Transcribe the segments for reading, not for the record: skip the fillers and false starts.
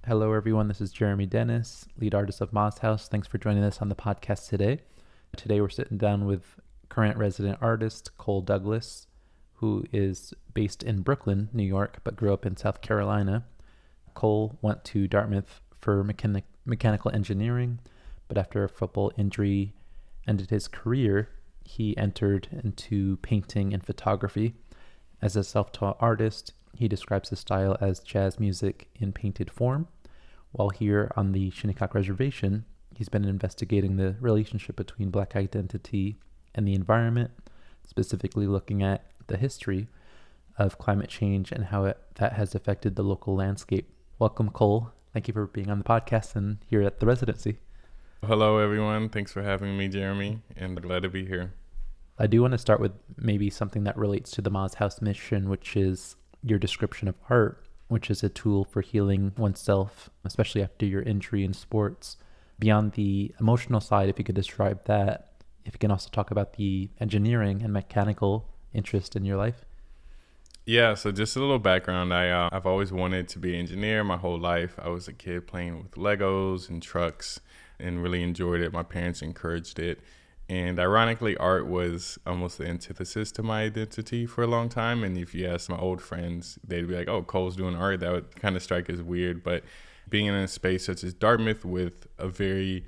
Hello, everyone. This is Jeremy Dennis, lead artist of Moz House. Thanks for joining us on the podcast today. Today, we're sitting down with current resident artist Cole Douglas, who is based in Brooklyn, New York, but grew up in South Carolina. Cole went to Dartmouth for mechanical engineering, but after a football injury ended his career, he entered into painting and photography. As a self-taught artist, he describes his style as jazz music in painted form. While here on the Shinnecock Reservation, he's been investigating the relationship between Black identity and the environment, specifically looking at the history of climate change and how that has affected the local landscape. Welcome, Cole. Thank you for being on the podcast and here at the residency. Hello, everyone. Thanks for having me, Jeremy, and glad to be here. I do want to start with maybe something that relates to the Moz House mission, which is your description of art, which is a tool for healing oneself, especially after your injury in sports. Beyond the emotional side, if you could describe that, if you can also talk about the engineering and mechanical interest in your life. Yeah, so just a little background. I've always wanted to be an engineer my whole life. I was a kid playing with Legos and trucks and really enjoyed it. My parents encouraged it. And ironically, art was almost the antithesis to my identity for a long time. And if you ask my old friends, they'd be like, oh, Cole's doing art. That would kind of strike as weird. But being in a space such as Dartmouth with a very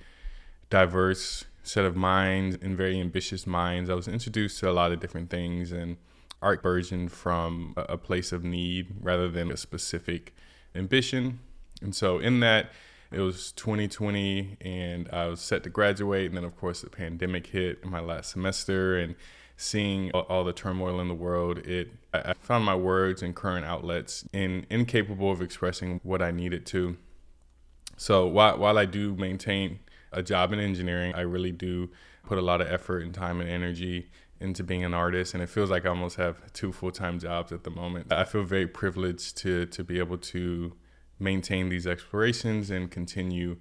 diverse set of minds and very ambitious minds, I was introduced to a lot of different things, and art version from a place of need rather than a specific ambition. And so in that, it was 2020 and I was set to graduate. And then, of course, the pandemic hit in my last semester, and seeing all the turmoil in the world, I found my words and current outlets incapable of expressing what I needed to. So while I do maintain a job in engineering, I really do put a lot of effort and time and energy into being an artist. And it feels like I almost have 2 full-time jobs at the moment. I feel very privileged to be able to maintain these explorations and continue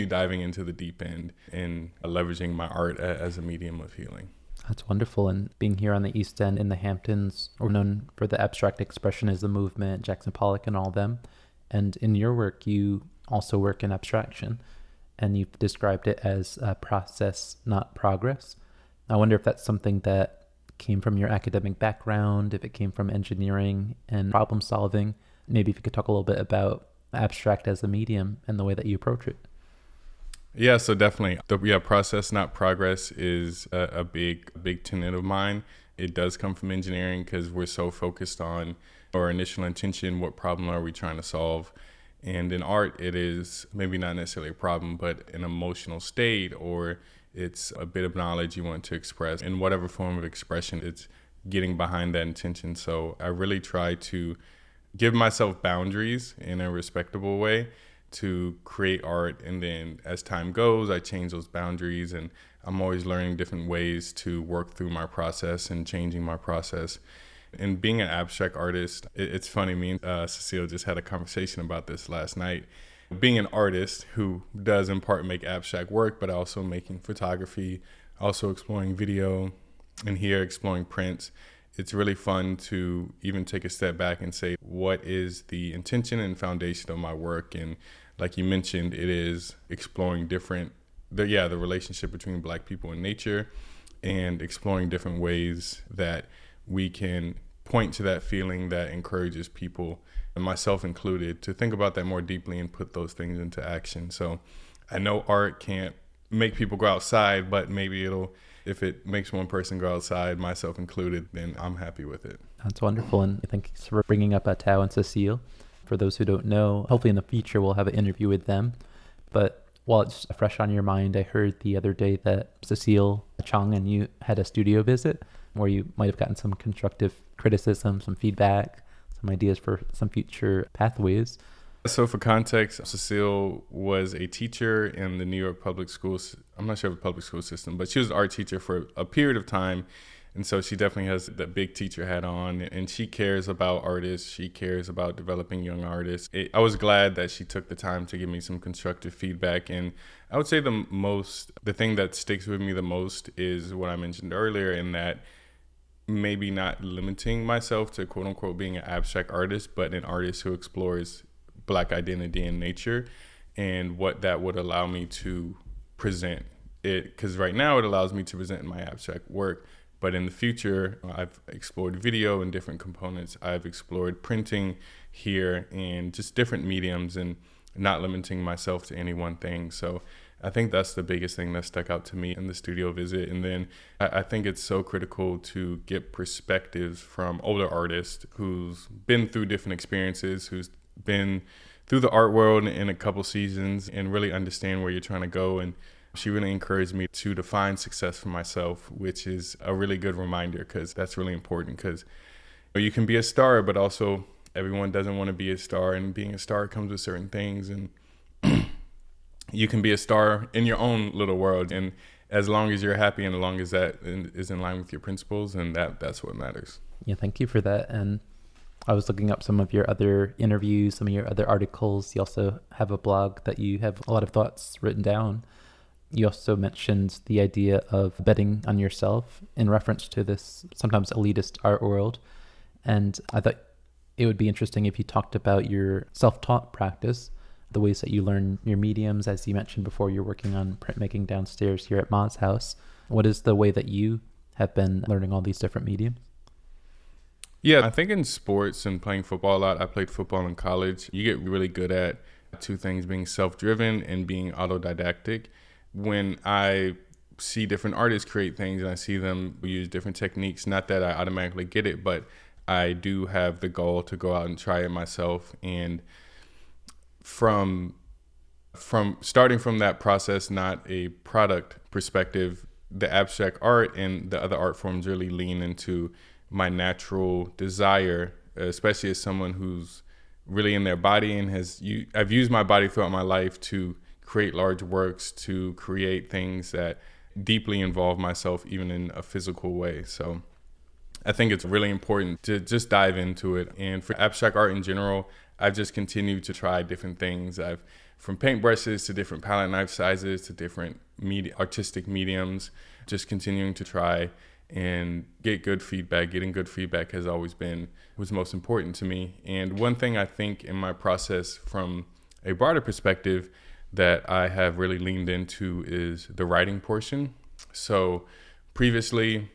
diving into the deep end and leveraging my art as a medium of healing. That's wonderful. And being here on the East End in the Hamptons, we're known for the abstract expressionism movement, Jackson Pollock and all them. And in your work, you also work in abstraction, and you've described it as a process, not progress. I wonder if that's something that came from your academic background, if it came from engineering and problem solving. Maybe if you could talk a little bit about abstract as a medium and the way that you approach it. Yeah, so definitely. Process, not progress is a big tenet of mine. It does come from engineering because we're so focused on our initial intention, what problem are we trying to solve? And in art, it is maybe not necessarily a problem, but an emotional state, or it's a bit of knowledge you want to express. In whatever form of expression, it's getting behind that intention. So I really try to give myself boundaries in a respectable way to create art. And then as time goes, I change those boundaries, and I'm always learning different ways to work through my process and changing my process. And being an abstract artist, it's funny, me and Cecile just had a conversation about this last night. Being an artist who does in part make abstract work, but also making photography, also exploring video, and here exploring prints, it's really fun to even take a step back and say, what is the intention and foundation of my work? And like you mentioned, it is exploring the relationship between Black people and nature, and exploring different ways that we can point to that feeling that encourages people, and myself included, to think about that more deeply and put those things into action. So I know art can't make people go outside, but maybe if it makes one person go outside, myself included, then I'm happy with it. That's wonderful. And thanks for bringing up Tao and Cecile. For those who don't know, hopefully in the future we'll have an interview with them. But while it's fresh on your mind, I heard the other day that Cecile Chung and you had a studio visit where you might have gotten some constructive criticism, some feedback, some ideas for some future pathways. So for context, Cecile was a teacher in the New York public schools. I'm not sure of the public school system, but she was an art teacher for a period of time. And so she definitely has that big teacher hat on, and she cares about artists. She cares about developing young artists. I was glad that she took the time to give me some constructive feedback. And I would say the thing that sticks with me the most is what I mentioned earlier, in that maybe not limiting myself to quote unquote being an abstract artist, but an artist who explores Black identity and nature, and what that would allow me to present it. Because right now it allows me to present my abstract work, but in the future, I've explored video and different components. I've explored printing here and just different mediums, and not limiting myself to any one thing. So I think that's the biggest thing that stuck out to me in the studio visit. And then I think it's so critical to get perspectives from older artists who's been through different experiences, who's been through the art world in a couple seasons, and really understand where you're trying to go. And she really encouraged me to define success for myself, which is a really good reminder, because that's really important. Because you can be a star, but also everyone doesn't want to be a star, and being a star comes with certain things. And you can be a star in your own little world, and as long as you're happy and as long as that is in line with your principles, and that's what matters. Yeah, thank you for that. And I was looking up some of your other interviews, some of your other articles. You also have a blog that you have a lot of thoughts written down. You also mentioned the idea of betting on yourself in reference to this sometimes elitist art world. And I thought it would be interesting if you talked about your self-taught practice, the ways that you learn your mediums. As you mentioned before, you're working on printmaking downstairs here at Ma's house. What is the way that you have been learning all these different mediums? Yeah, I think in sports and playing football a lot, I played football in college. You get really good at two things, being self-driven and being autodidactic. When I see different artists create things and I see them use different techniques, not that I automatically get it, but I do have the goal to go out and try it myself. And from starting from that process, not a product perspective, the abstract art and the other art forms really lean into my natural desire, especially as someone who's really in their body and I've used my body throughout my life to create large works, to create things that deeply involve myself, even in a physical way. So I think it's really important to just dive into it. And for abstract art in general, I've just continued to try different things. From paintbrushes to different palette knife sizes to different artistic mediums, just continuing to try and get good feedback. Getting good feedback has always been what's most important to me. And one thing I think in my process from a broader perspective that I have really leaned into is the writing portion. So previously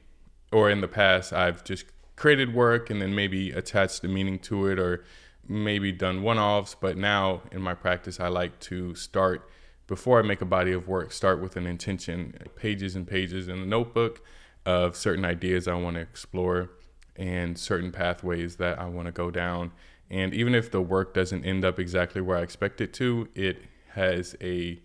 or in the past, I've just created work and then maybe attached a meaning to it or maybe done one-offs. But now in my practice, I like to start, before I make a body of work, start with an intention, pages and pages in a notebook of certain ideas I want to explore and certain pathways that I want to go down. And even if the work doesn't end up exactly where I expect it to, it has a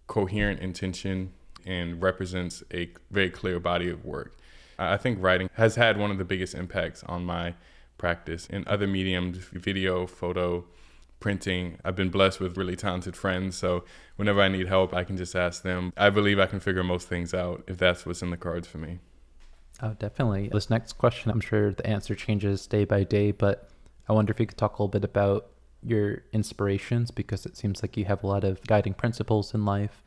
coherent intention and represents a very clear body of work. I think writing has had one of the biggest impacts on my practice. In other mediums, video, photo, printing, I've been blessed with really talented friends. So whenever I need help, I can just ask them. I believe I can figure most things out if that's what's in the cards for me. Oh, definitely. This next question, I'm sure the answer changes day by day, but I wonder if you could talk a little bit about your inspirations, because it seems like you have a lot of guiding principles in life.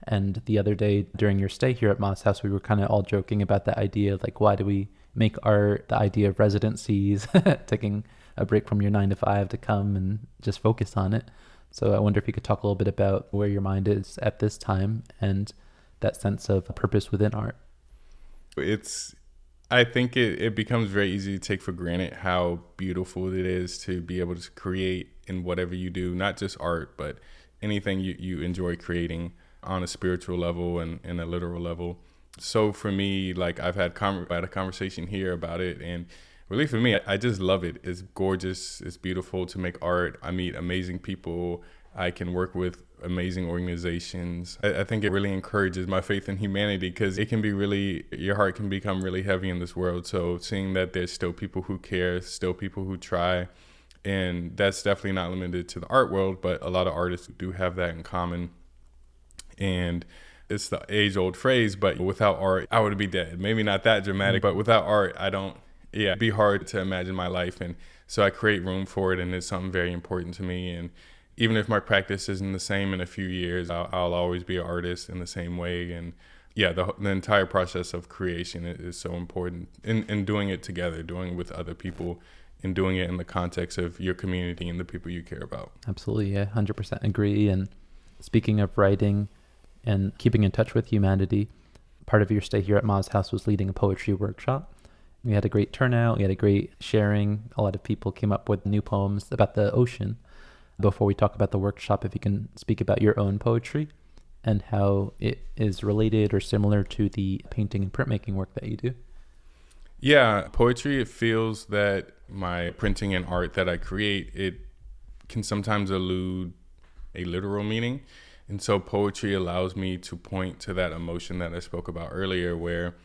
And the other day during your stay here at Ma's house, we were kind of all joking about the idea of like, why do we make art, the idea of residencies, taking a break from your 9 to 5 to come and just focus on it. So I wonder if you could talk a little bit about where your mind is at this time and that sense of purpose within art. I think it becomes very easy to take for granted how beautiful it is to be able to create in whatever you do, not just art, but anything you enjoy creating on a spiritual level and a literal level. So for me, like I've had a conversation here about it, and really for me, I just love it. It's gorgeous. It's beautiful to make art. I meet amazing people. I can work with amazing organizations. I think it really encourages my faith in humanity, because it can be your heart can become really heavy in this world. So seeing that there's still people who care, still people who try, and that's definitely not limited to the art world, but a lot of artists do have that in common. And it's the age-old phrase, but without art, I would be dead. Maybe not that dramatic, but without art, it'd be hard to imagine my life. And so I create room for it, and it's something very important to me. And even if my practice isn't the same in a few years, I'll always be an artist in the same way. And yeah, the entire process of creation is so important, and doing it together, doing it with other people and doing it in the context of your community and the people you care about. Absolutely, yeah, 100% agree. And speaking of writing and keeping in touch with humanity, part of your stay here at Ma's house was leading a poetry workshop. We had a great turnout. We had a great sharing. A lot of people came up with new poems about the ocean. Before we talk about the workshop, if you can speak about your own poetry and how it is related or similar to the painting and printmaking work that you do. Yeah, poetry, it feels that my printing and art that I create, it can sometimes elude a literal meaning. And so poetry allows me to point to that emotion that I spoke about earlier, where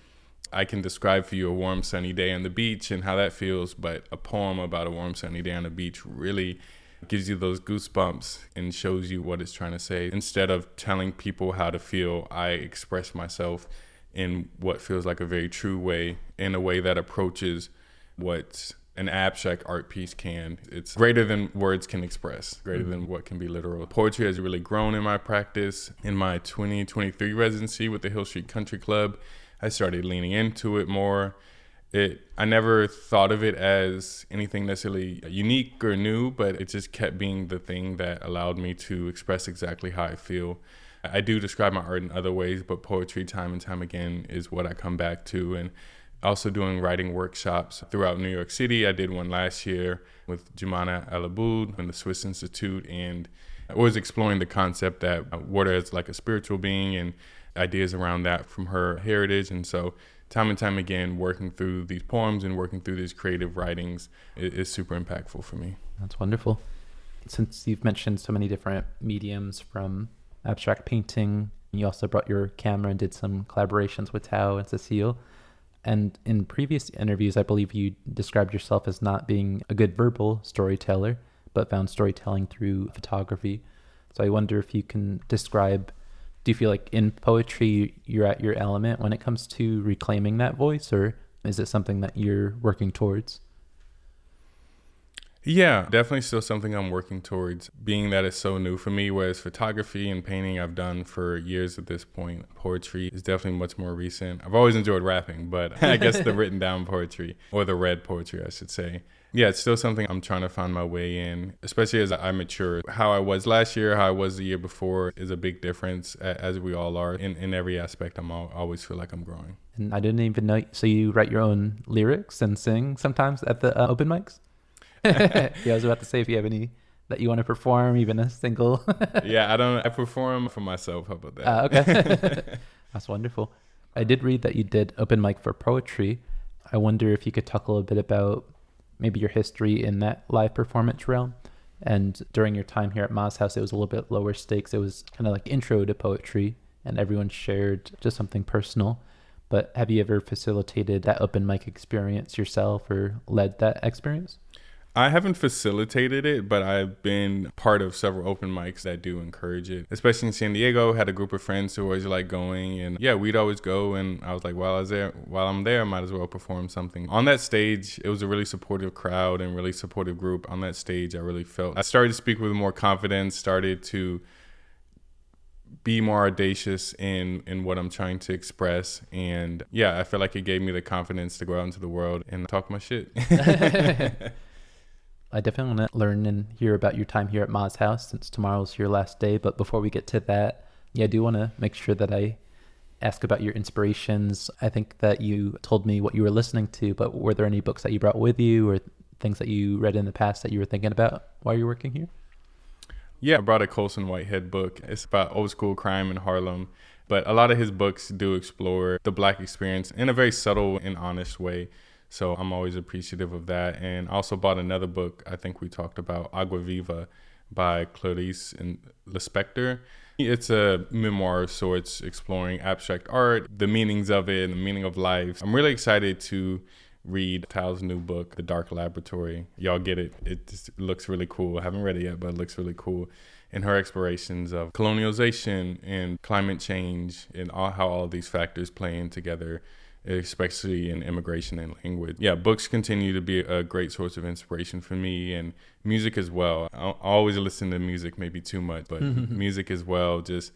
I can describe for you a warm, sunny day on the beach and how that feels, but a poem about a warm, sunny day on the beach really gives you those goosebumps and shows you what it's trying to say. Instead of telling people how to feel, I express myself in what feels like a very true way, in a way that approaches what an abstract art piece can. It's greater than words can express, greater than what can be literal. Poetry has really grown in my practice. In my 2023 residency with the Hill Street Country Club, I started leaning into it more. I never thought of it as anything necessarily unique or new, but it just kept being the thing that allowed me to express exactly how I feel. I do describe my art in other ways, but poetry time and time again is what I come back to. And also doing writing workshops throughout New York City. I did one last year with Jumana Alaboud and the Swiss Institute, and I was exploring the concept that water is like a spiritual being and ideas around that from her heritage. And so time and time again, working through these poems and working through these creative writings is super impactful for me. That's wonderful. Since you've mentioned so many different mediums, from abstract painting, you also brought your camera and did some collaborations with Tao and Cecile. And in previous interviews, I believe you described yourself as not being a good verbal storyteller, but found storytelling through photography. So I wonder if you can describe, do you feel like in poetry you're at your element when it comes to reclaiming that voice, or is it something that you're working towards? Yeah, definitely still something I'm working towards, being that it's so new for me, whereas photography and painting I've done for years at this point. Poetry is definitely much more recent. I've always enjoyed rapping, but I guess the written down poetry, or the read poetry, I should say. Yeah, it's still something I'm trying to find my way in, especially as I mature. How I was last year, how I was the year before is a big difference, as we all are. In every aspect, always feel like I'm growing. And I didn't even know, so you write your own lyrics and sing sometimes at the open mics? Yeah, I was about to say if you have any that you want to perform, even a single. Yeah, I perform for myself. How about that? Okay. That's wonderful. I did read that you did open mic for poetry. I wonder if you could talk a little bit about maybe your history in that live performance realm. And during your time here at Ma's house, it was a little bit lower stakes. It was kind of like intro to poetry, and everyone shared just something personal. But have you ever facilitated that open mic experience yourself or led that experience? I haven't facilitated it, but I've been part of several open mics that do encourage it. Especially in San Diego, had a group of friends who always like going, and yeah, we'd always go. And I was like, while I'm there, I might as well perform something. On that stage, it was a really supportive crowd and really supportive group. On that stage, I really felt I started to speak with more confidence, started to be more audacious in what I'm trying to express. And yeah, I feel like it gave me the confidence to go out into the world and talk my shit. I definitely want to learn and hear about your time here at Ma's house, since tomorrow's your last day. But before we get to that, yeah, I do want to make sure that I ask about your inspirations. I think that you told me what you were listening to, but were there any books that you brought with you or things that you read in the past that you were thinking about while you're working here? Yeah, I brought a Colson Whitehead book. It's about old school crime in Harlem. But a lot of his books do explore the Black experience in a very subtle and honest way. So I'm always appreciative of that. And I also bought another book, I think we talked about, Agua Viva by Clarice Lispector. It's a memoir of sorts exploring abstract art, the meanings of it, and the meaning of life. I'm really excited to read Tao's new book, The Dark Laboratory. Y'all get it. It just looks really cool. I haven't read it yet, but it looks really cool. And her explorations of colonialization and climate change and how all these factors play in together, especially in immigration and language. Yeah, books continue to be a great source of inspiration for me, and music as well. I always listen to music, maybe too much, but music as well, just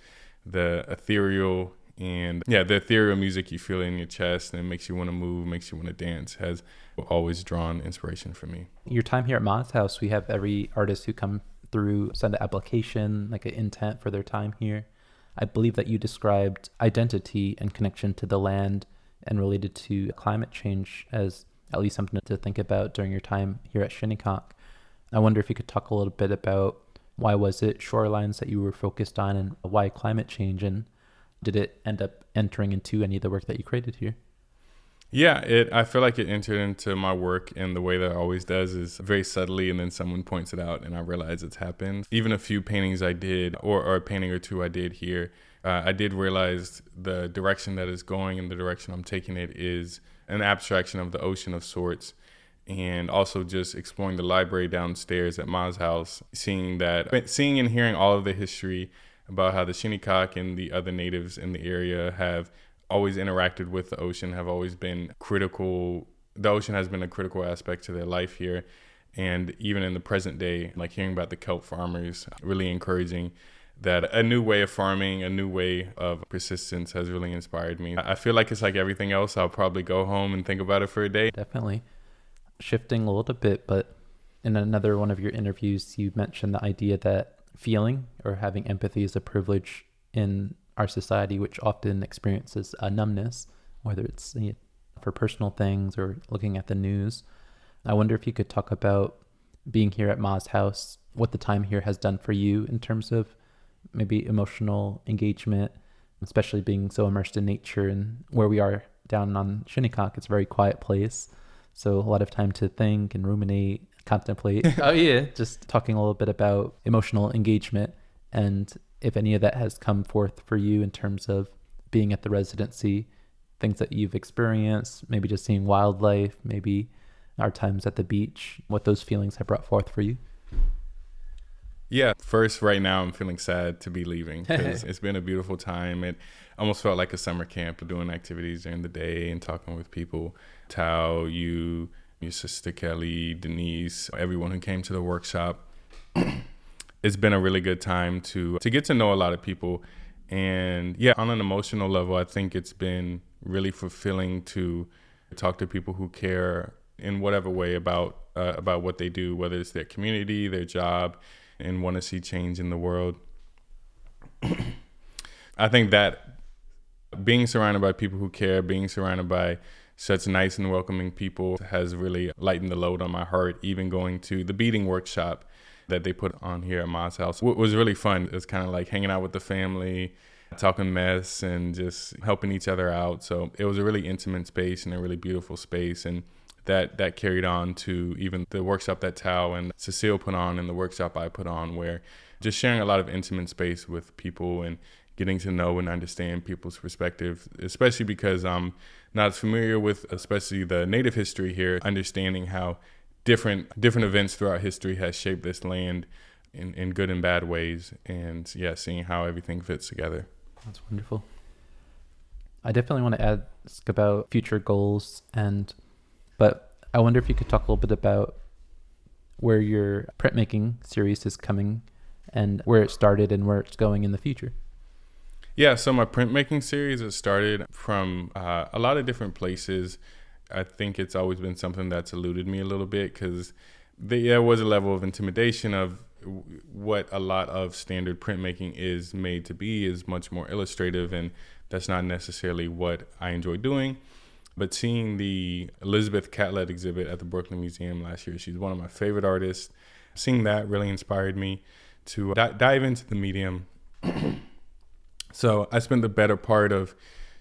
the ethereal And yeah, the ethereal music you feel in your chest and it makes you want to move, makes you want to dance has always drawn inspiration for me. Your time here at Ma's House, we have every artist who come through send an application, like an intent for their time here. I believe that you described identity and connection to the land and related to climate change as at least something to think about during your time here at Shinnecock. I wonder if you could talk a little bit about why was it shorelines that you were focused on and why climate change, and did it end up entering into any of the work that you created here? Yeah, I feel like it entered into my work in the way that it always does, is very subtly, and then someone points it out and I realize it's happened. Even a few paintings I did, or a painting or two I did here, I did realize the direction that it's going and the direction I'm taking it is an abstraction of the ocean of sorts. And also just exploring the library downstairs at Ma's house, seeing and hearing all of the history about how the Shinnecock and the other natives in the area have always interacted with the ocean, have always been critical. The ocean has been a critical aspect to their life here. And even in the present day, like hearing about the kelp farmers, really encouraging that a new way of farming, a new way of persistence has really inspired me. I feel like it's like everything else. I'll probably go home and think about it for a day. Definitely. Shifting a little bit, but in another one of your interviews, you mentioned the idea that feeling or having empathy is a privilege in our society, which often experiences a numbness, whether it's for personal things or looking at the news. I wonder if you could talk about being here at Ma's house, what the time here has done for you in terms of maybe emotional engagement, especially being so immersed in nature, and where we are down on Shinnecock, it's a very quiet place. So a lot of time to think and ruminate, contemplate. Just talking a little bit about emotional engagement and if any of that has come forth for you in terms of being at the residency, things that you've experienced, maybe just seeing wildlife, maybe our times at the beach, what those feelings have brought forth for you. Yeah, first, right now, I'm feeling sad to be leaving because it's been a beautiful time. It almost felt like a summer camp, doing activities during the day and talking with people. Tao, you, your sister Kelly, Denise, everyone who came to the workshop. It's been a really good time to get to know a lot of people. And yeah, on an emotional level, I think it's been really fulfilling to talk to people who care in whatever way about what they do, whether it's their community, their job, and want to see change in the world. I think that being surrounded by people who care, being surrounded by such nice and welcoming people has really lightened the load on my heart. Even going to the beading workshop that they put on here at Ma's house was really fun. It's kind of like hanging out with the family, talking mess and just helping each other out. So it was a really intimate space and a really beautiful space. And that carried on to even the workshop that Tao and Cecile put on and the workshop I put on, where just sharing a lot of intimate space with people and getting to know and understand people's perspective, especially because I'm not familiar with especially the native history here, understanding how different events throughout history has shaped this land in good and bad ways, and yeah, seeing how everything fits together. That's wonderful. I definitely want to ask about future goals, but I wonder if you could talk a little bit about where your printmaking series is coming and where it started and where it's going in the future. Yeah, so my printmaking series has started from a lot of different places. I think it's always been something that's eluded me a little bit because there was a level of intimidation of what a lot of standard printmaking is made to be, is much more illustrative, and that's not necessarily what I enjoy doing. But seeing the Elizabeth Catlett exhibit at the Brooklyn Museum last year, she's one of my favorite artists. Seeing that really inspired me to dive into the medium. So I spent the better part of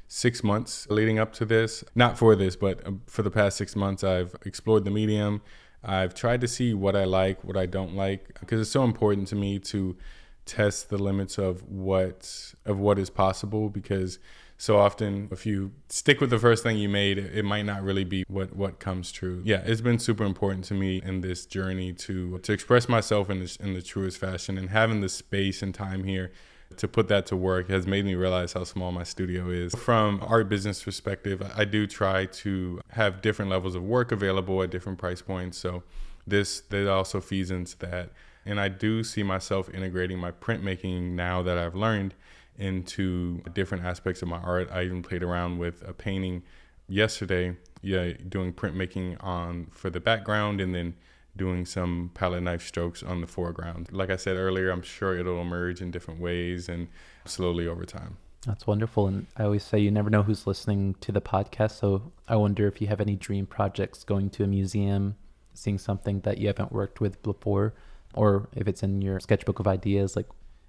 6 months leading up to this. Not for this, but for the past 6 months, I've explored the medium. I've tried to see what I like, what I don't like, because it's so important to me to test the limits of what is possible, because so often if you stick with the first thing you made, it might not really be what comes true. Yeah, it's been super important to me in this journey to express myself in the truest fashion, and having the space and time here to put that to work has made me realize how small my studio is. From art business perspective, I do try to have different levels of work available at different price points. So that also feeds into that. And I do see myself integrating my printmaking now that I've learned into different aspects of my art. I even played around with a painting yesterday, doing printmaking for the background and then doing some palette knife strokes on the foreground. Like I said earlier, I'm sure it'll emerge in different ways and slowly over time. That's wonderful. And I always say you never know who's listening to the podcast. So I wonder if you have any dream projects, going to a museum, seeing something that you haven't worked with before, or if it's in your sketchbook of ideas, like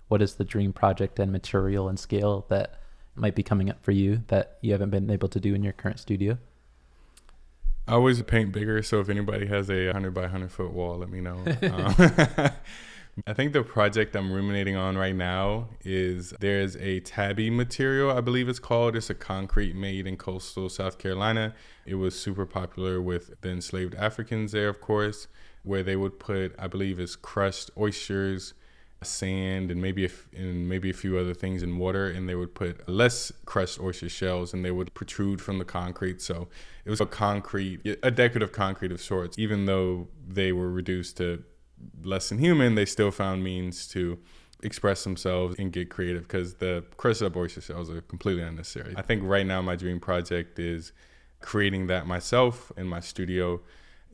what is the dream project and material and scale that might be coming up for you that you haven't been able to do in your current studio? I always paint bigger, so if anybody has a 100 by 100 foot wall, let me know. I think the project I'm ruminating on right now is there's a tabby material, I believe it's called. It's a concrete made in coastal South Carolina. It was super popular with the enslaved Africans there, of course, where they would put, I believe it's crushed oysters, sand, and maybe a few other things in water, and they would put less crushed oyster shells and they would protrude from the concrete. So it was a decorative concrete of sorts. Even though they were reduced to less than human, they still found means to express themselves and get creative, because the crushed up oyster shells are completely unnecessary. I think right now my dream project is creating that myself in my studio.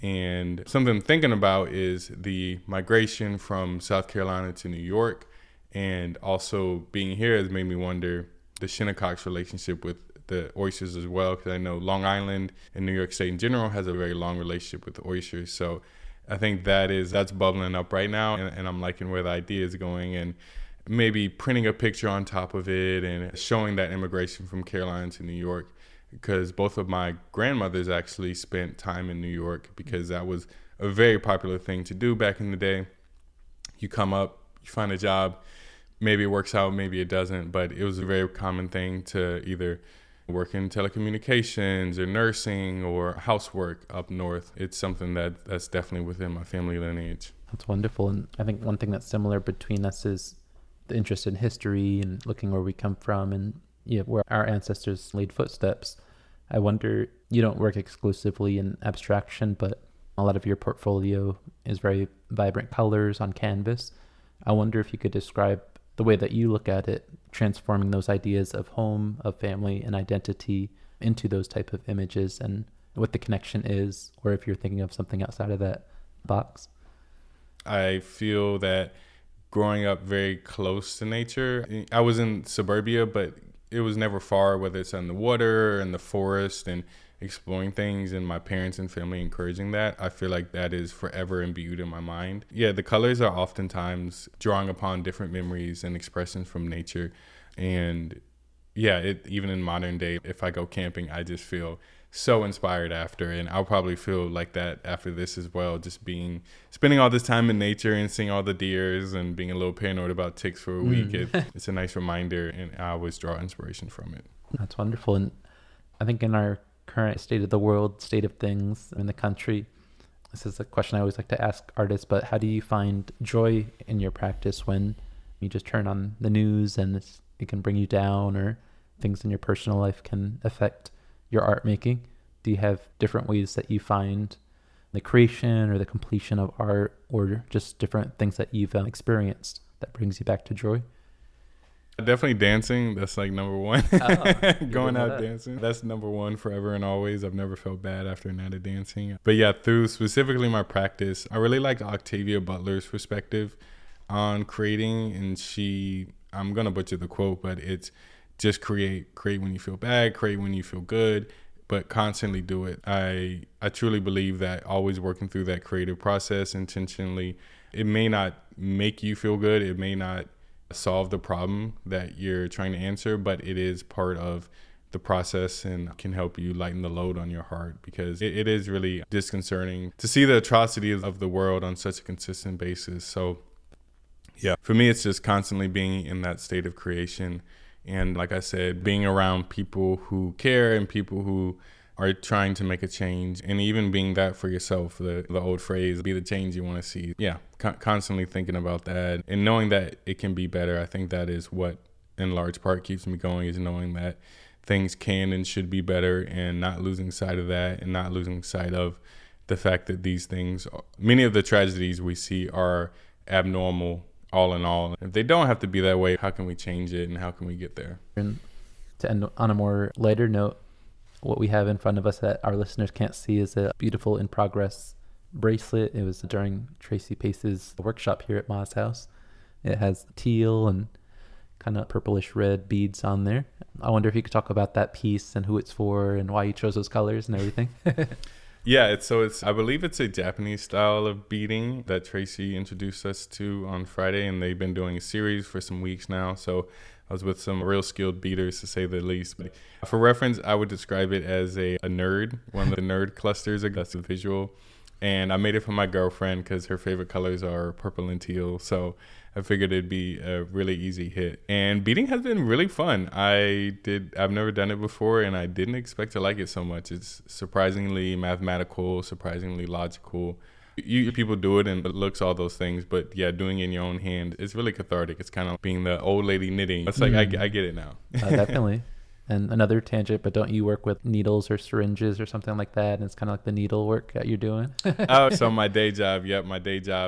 And something I'm thinking about is the migration from South Carolina to New York, and also being here has made me wonder the Shinnecock's relationship with the oysters as well, because I know Long Island and New York State in general has a very long relationship with the oysters. So I think that's bubbling up right now, and I'm liking where the idea is going, and maybe printing a picture on top of it and showing that immigration from Carolina to New York, because both of my grandmothers actually spent time in New York, because that was a very popular thing to do back in the day. You come up, you find a job, maybe it works out, maybe it doesn't, but it was a very common thing to either work in telecommunications or nursing or housework up north. It's something that's definitely within my family lineage. That's wonderful. And I think one thing that's similar between us is the interest in history and looking where we come from and where our ancestors laid footsteps. I wonder, you don't work exclusively in abstraction, but a lot of your portfolio is very vibrant colors on canvas. I wonder if you could describe the way that you look at it, transforming those ideas of home, of family, and identity into those type of images, and what the connection is, or if you're thinking of something outside of that box. I feel that growing up very close to nature, I was in suburbia, but it was never far, whether it's on the water or in the forest and exploring things, and my parents and family encouraging that. I feel like that is forever imbued in my mind. Yeah, the colors are oftentimes drawing upon different memories and expressions from nature. And yeah, even in modern day, if I go camping, I just feel so inspired after, and I'll probably feel like that after this as well, just spending all this time in nature and seeing all the deers and being a little paranoid about ticks for a week. It's a nice reminder, and I always draw inspiration from it. That's wonderful. And I think in our current state of the world, state of things in the country, this is a question I always like to ask artists, but how do you find joy in your practice when you just turn on the news and it can bring you down, or things in your personal life can affect your art making? Do you have different ways that you find the creation or the completion of art, or just different things that you've experienced that brings you back to joy? Definitely dancing. That's like number one. Going out dancing. That's number one forever and always. I've never felt bad after a night of dancing. But yeah, through specifically my practice, I really like Octavia Butler's perspective on creating. And I'm going to butcher the quote, but it's just create when you feel bad, create when you feel good, but constantly do it. I truly believe that always working through that creative process intentionally, it may not make you feel good. It may not solve the problem that you're trying to answer, but it is part of the process and can help you lighten the load on your heart, because it is really disconcerting to see the atrocities of the world on such a consistent basis. So yeah, for me, it's just constantly being in that state of creation. And like I said, being around people who care and people who are trying to make a change, and even being that for yourself, the old phrase, be the change you want to see. Yeah, constantly thinking about that and knowing that it can be better. I think that is what in large part keeps me going, is knowing that things can and should be better, and not losing sight of that, and not losing sight of the fact that these things, many of the tragedies we see are abnormal all in all. If they don't have to be that way, how can we change it and how can we get there? And to end on a more lighter note, what we have in front of us that our listeners can't see is a beautiful in progress bracelet. It was during Tracy Pace's workshop here at Ma's house. It has teal and kind of purplish red beads on there. I wonder if you could talk about that piece and who it's for and why you chose those colors and everything. Yeah, it's I believe it's a Japanese style of beading that Tracy introduced us to on Friday, and they've been doing a series for some weeks now. So I was with some real skilled beaders, to say the least. But for reference, I would describe it as a nerd, one of the nerd clusters. That's a visual. And I made it for my girlfriend because her favorite colors are purple and teal. So I figured it'd be a really easy hit. And beading has been really fun. I've never done it before, and I didn't expect to like it so much. It's surprisingly mathematical, surprisingly logical. People do it and it looks all those things, but yeah, doing it in your own hand, it's really cathartic. It's kind of being the old lady knitting. It's like, I get it now. Definitely. And another tangent, but don't you work with needles or syringes or something like that? And it's kind of like the needle work that you're doing. So my day job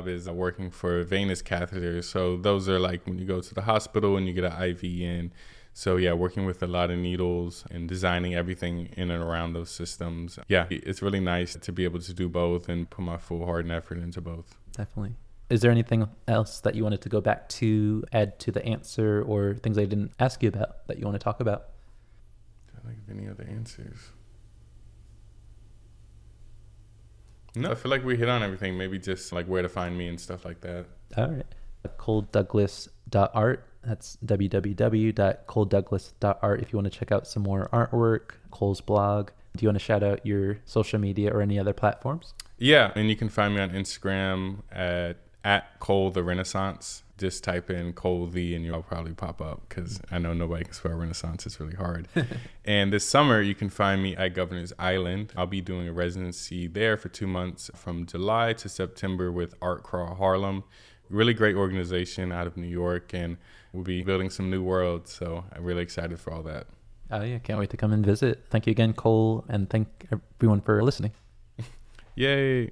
is working for venous catheters. So those are like when you go to the hospital and you get an IV in. So yeah, working with a lot of needles and designing everything in and around those systems. Yeah, it's really nice to be able to do both and put my full heart and effort into both. Definitely. Is there anything else that you wanted to go back to, add to the answer, or things I didn't ask you about that you want to talk about? I think of any other answers. No, I feel like we hit on everything. Maybe just like where to find me and stuff like that. All right. ColeDouglas.art. That's www.coledouglas.art if you want to check out some more artwork, Cole's blog. Do you want to shout out your social media or any other platforms? Yeah, and you can find me on Instagram at Cole the Renaissance. Just type in Cole the and you'll probably pop up because I know nobody can spell Renaissance. It's really hard. And this summer, you can find me at Governor's Island. I'll be doing a residency there for 2 months from July to September with Art Crawl Harlem. Really great organization out of New York, and we'll be building some new worlds. So I'm really excited for all that. Oh, yeah. Can't wait to come and visit. Thank you again, Cole, and thank everyone for listening. Yay.